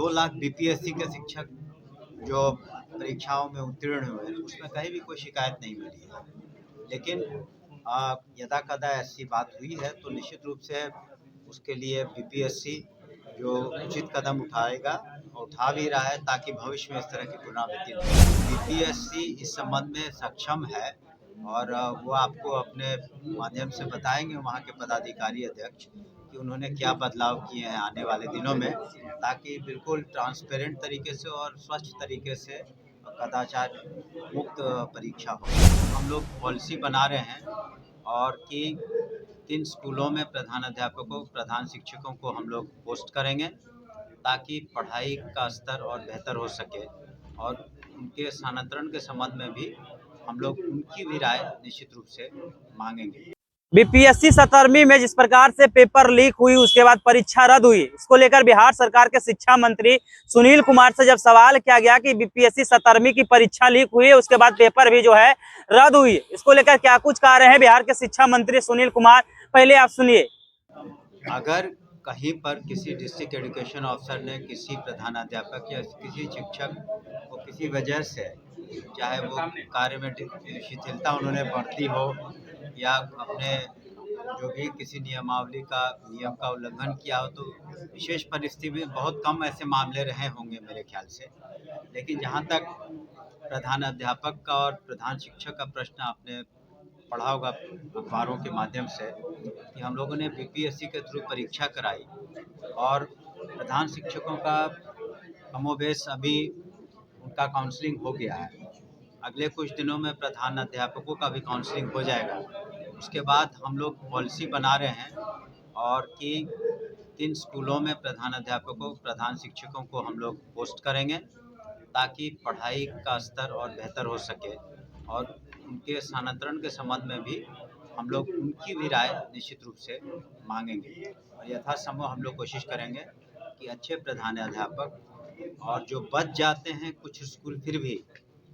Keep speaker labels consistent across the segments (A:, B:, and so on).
A: 2 lakh BPSC के शिक्षक जो परीक्षाओं में उत्तीर्ण हुए उसमें कहीं भी कोई शिकायत नहीं मिली है। लेकिन यदा कदा ऐसी बात हुई है तो निश्चित रूप से उसके लिए बीपीएससी जो उचित कदम उठाएगा और उठा भी रहा है ताकि भविष्य में इस तरह की पुनरावृत्ति न हो। बीपीएससी इस संबंध में सक्षम है और वो आपको अपने माध्यम से बताएंगे वहाँ के पदाधिकारी अध्यक्ष कि उन्होंने क्या बदलाव किए हैं आने वाले दिनों में, ताकि बिल्कुल ट्रांसपेरेंट तरीके से और स्वच्छ तरीके से कदाचार मुक्त परीक्षा हो। हम लोग पॉलिसी बना रहे हैं और कि 3 स्कूलों में प्रधानाध्यापकों प्रधान शिक्षकों को हम लोग पोस्ट करेंगे ताकि पढ़ाई का स्तर और बेहतर हो सके, और उनके स्थानांतरण के संबंध में भी हम लोग उनकी भी राय निश्चित रूप से मांगेंगे।
B: बीपीएससी 17वीं में जिस प्रकार से पेपर लीक हुई उसके बाद परीक्षा रद्द हुई, इसको लेकर बिहार सरकार के शिक्षा मंत्री सुनील कुमार से जब सवाल किया गया कि बीपीएससी 17वीं की परीक्षा लीक हुई है उसके बाद पेपर भी जो है रद्द हुई, इसको लेकर क्या कुछ कह रहे हैं बिहार के शिक्षा मंत्री सुनील कुमार, पहले आप सुनिए।
A: अगर कहीं पर किसी डिस्ट्रिक्ट एजुकेशन ऑफिसर ने किसी प्रधानाध्यापक या किसी शिक्षक को किसी वजह से, चाहे वो कार्य में शिथिलता उन्होंने बरती हो या अपने जो भी किसी नियम का उल्लंघन किया हो, तो विशेष परिस्थिति में बहुत कम ऐसे मामले रहे होंगे मेरे ख्याल से। लेकिन जहाँ तक प्रधान अध्यापक का और प्रधान शिक्षक का प्रश्न आपने पढ़ा होगा अखबारों के माध्यम से कि हम लोगों ने बीपीएससी के थ्रू परीक्षा कराई और प्रधान शिक्षकों का कमोबेश अभी उनका काउंसलिंग हो गया है। अगले कुछ दिनों में प्रधान अध्यापकों का भी काउंसलिंग हो जाएगा। उसके बाद हम लोग पॉलिसी बना रहे हैं और कि 3 स्कूलों में प्रधान अध्यापकों प्रधान शिक्षकों को हम लोग पोस्ट करेंगे ताकि पढ़ाई का स्तर और बेहतर हो सके, और उनके स्थानांतरण के संबंध में भी हम लोग उनकी भी राय निश्चित रूप से मांगेंगे और यथासंभव हम लोग कोशिश करेंगे कि अच्छे प्रधानाध्यापक, और जो बच जाते हैं कुछ स्कूल फिर भी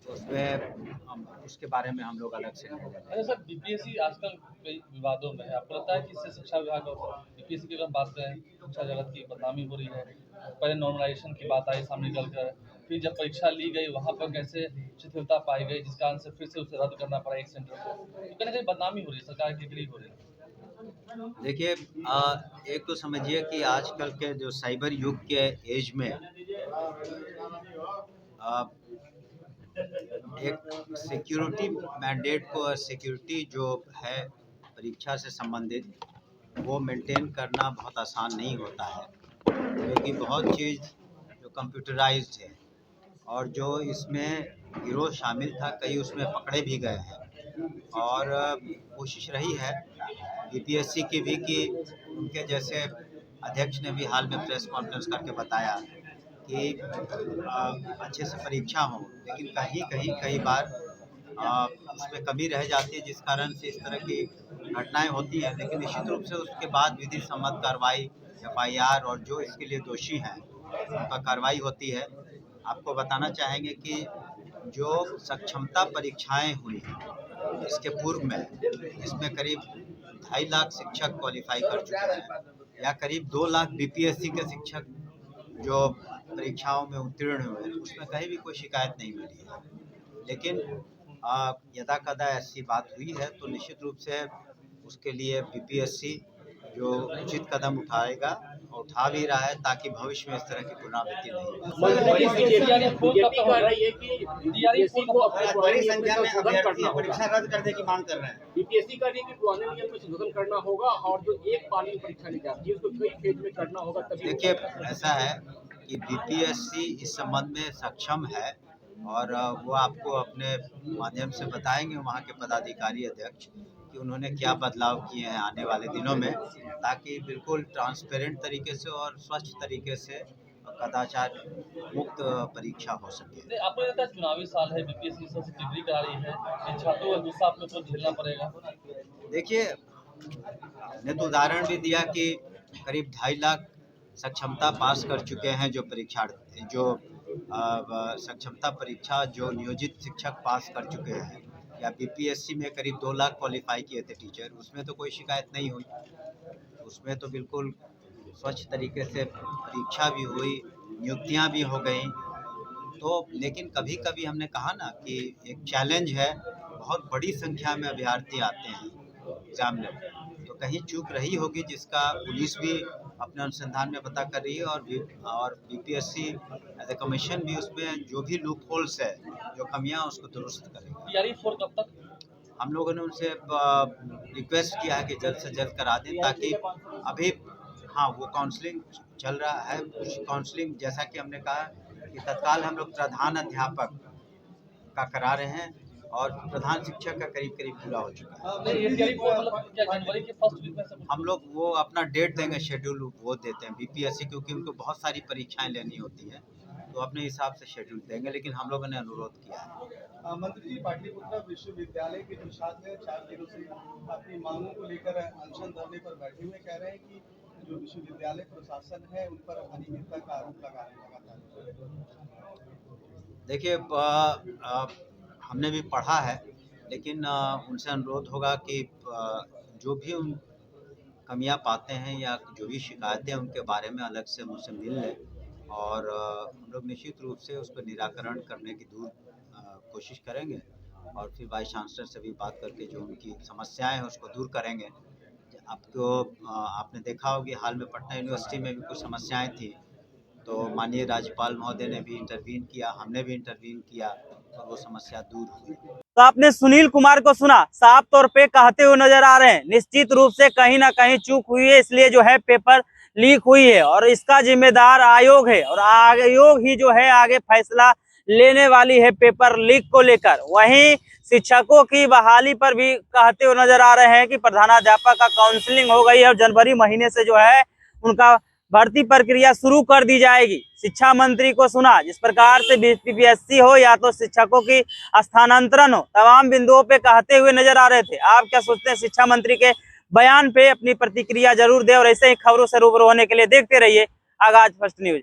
A: उसके बारे में हम लोग अलग से नहीं बताएंगे।
C: अच्छा सर, बीपीएससी आजकल कई विवादों में है, आपको लगता है कि इससे शिक्षा विभाग और बीपीएससी की अगर बात करें, शिक्षा जगत की बदनामी हो रही है? पहले नॉर्मलाइजेशन की बात आई सामने निकल कर, फिर जब परीक्षा ली गई वहाँ पर कैसे शिथिलता पाई गई जिस कारण से फिर से उसे रद्द करना पड़ा एक सेंटर को, तो कहीं ना कहीं बदनामी हो रही है, सरकार की टिकरी हो रही है।
A: देखिए, एक तो समझिए कि आजकल के जो साइबर युग के एज में एक सिक्योरिटी मैंडेट को और सिक्योरिटी जो है परीक्षा से संबंधित वो मेंटेन करना बहुत आसान नहीं होता है, क्योंकि बहुत चीज़ जो कंप्यूटराइज्ड है और जो इसमें गिरोह शामिल था कई उसमें पकड़े भी गए हैं। और कोशिश रही है बीपीएससी की भी कि उनके जैसे अध्यक्ष ने भी हाल में प्रेस कॉन्फ्रेंस करके बताया कि अच्छे से परीक्षा हो, लेकिन कई बार उसमें कमी रह जाती है जिस कारण से इस तरह की घटनाएं होती हैं। लेकिन निश्चित रूप से उसके बाद विधि सम्मत कार्रवाई एफआईआर और जो इसके लिए दोषी हैं उनका कार्रवाई होती है। आपको बताना चाहेंगे कि जो सक्षमता परीक्षाएं हुई इसके पूर्व में, इसमें करीब 2.5 लाख शिक्षक क्वालिफाई कर चुके हैं या करीब 2 लाख बीपीएससी के शिक्षक जो परीक्षाओं में उत्तीर्ण हुए उसमें कहीं भी कोई शिकायत नहीं मिली है। लेकिन यदा कदा ऐसी बात हुई है तो निश्चित रूप से उसके लिए बीपीएससी जो उचित कदम उठाएगा और उठा भी रहा है ताकि भविष्य में इस तरह की पुनरावृत्ति नहीं हो।
D: बड़ी संख्या में अभ्यर्थी परीक्षा रद्द करने की मांग कर रहे हैं। बीपीएससी का नहीं कि पुराने नियम में संशोधन करना होगा और जो एक पाली परीक्षा निकालती है उसको कई फेज में करना होगा। तभी
A: देखिए, ऐसा है कि बीपीएससी इस संबंध में सक्षम है और वो आपको अपने माध्यम से बताएंगे वहाँ के पदाधिकारी अध्यक्ष कि उन्होंने क्या बदलाव किए हैं आने वाले दिनों में, ताकि बिल्कुल ट्रांसपेरेंट तरीके से और स्वच्छ तरीके से कदाचार मुक्त परीक्षा हो सके।
C: आपको लगता है चुनावी साल है, बीपीएससी से डिग्री करा रही है, इन छात्रों का गुस्सा आपको तो झेलना पड़ेगा?
A: देखिए, ने तो उदाहरण भी दिया कि करीब 2.5 लाख सक्षमता पास कर चुके हैं जो परीक्षार्थी, जो सक्षमता परीक्षा जो नियोजित शिक्षक पास कर चुके हैं, या बीपीएससी में करीब 2 लाख क्वालिफाई किए थे टीचर, उसमें तो कोई शिकायत नहीं हुई। उसमें तो बिल्कुल स्वच्छ तरीके से परीक्षा भी हुई नियुक्तियां भी हो गई। तो लेकिन कभी कभी हमने कहा ना कि एक चैलेंज है, बहुत बड़ी संख्या में अभ्यर्थी आते हैं एग्जाम में, तो कहीं चूक रही होगी जिसका पुलिस भी अपने अनुसंधान में पता कर रही है, और बीपीएससी एज ए कमीशन भी उसमें जो भी लूप होल्स है, जो कमियां, उसको दुरुस्त करेगा।
C: तैयारी 4 कब तक?
A: हम लोगों ने उनसे रिक्वेस्ट किया है कि जल्द से जल्द करा दें, ताकि अभी हाँ वो काउंसलिंग चल रहा है, कुछ काउंसलिंग जैसा कि हमने कहा कि तत्काल हम लोग प्रधान अध्यापक का करा रहे हैं और प्रधान शिक्षक का करीब करीब पूरा हो चुका है।
C: नहीं, ये तैयारी को मतलब क्या जनवरी के फर्स्ट वीक में से
A: हम लोग वो अपना डेट देंगे, शेड्यूल वो देते हैं बीपीएससी, क्योंकि उनको बहुत सारी परीक्षाएं लेनी होती हैं, तो अपने हिसाब से शेड्यूल देंगे, लेकिन हम लोगों ने अनुरोध किया है।
E: मंत्री जी, पाटलिपुत्र विश्वविद्यालय के जो छात्र हैं 4 दिनों से अपनी मांगों को लेकर अनशन धरने पर बैठे हुए, कह रहे हैं कि जो विश्वविद्यालय प्रशासन है उन पर अनियमितता का आरोप लगा रहे हैं लगातार।
A: देखिए, हमने भी पढ़ा है, लेकिन उनसे अनुरोध होगा कि जो भी उन कमियां पाते हैं या जो भी शिकायतें हैं उनके बारे में अलग से मुझसे मिल लें, और हम लोग निश्चित रूप से उस पर निराकरण करने की कोशिश करेंगे, और फिर वाइस चांसलर से भी बात करके जो उनकी समस्याएं हैं उसको दूर करेंगे। आपने देखा होगा कि हाल में पटना यूनिवर्सिटी में भी कुछ समस्याएं थी, तो माननीय राज्यपाल महोदय ने भी इंटरवीन किया, हमने भी इंटरवीन किया, और वो समस्या दूर हुई।
B: तो आपने सुनील कुमार को सुना, साफ तौर पे कहते हुए नजर आ रहे हैं निश्चित रूप से कहीं ना कहीं चूक हुई है, इसलिए जो है पेपर लीक हुई है, और इसका जिम्मेदार आयोग है, और आयोग ही जो है आगे फैसला लेने वाली है पेपर लीक को लेकर। वहीं शिक्षकों की बहाली पर भी कहते हुए नजर आ रहे हैं कि प्रधानाध्यापक का काउंसलिंग हो गई है और जनवरी महीने से जो है उनका भर्ती प्रक्रिया शुरू कर दी जाएगी। शिक्षा मंत्री को सुना, जिस प्रकार से बीपीएससी हो या तो शिक्षकों की स्थानांतरण हो, तमाम बिंदुओं पे कहते हुए नजर आ रहे थे। आप क्या सोचते हैं शिक्षा मंत्री के बयान पे? अपनी प्रतिक्रिया जरूर दें, और ऐसे ही खबरों से रूबरू होने के लिए देखते रहिए आगाज फर्स्ट न्यूज।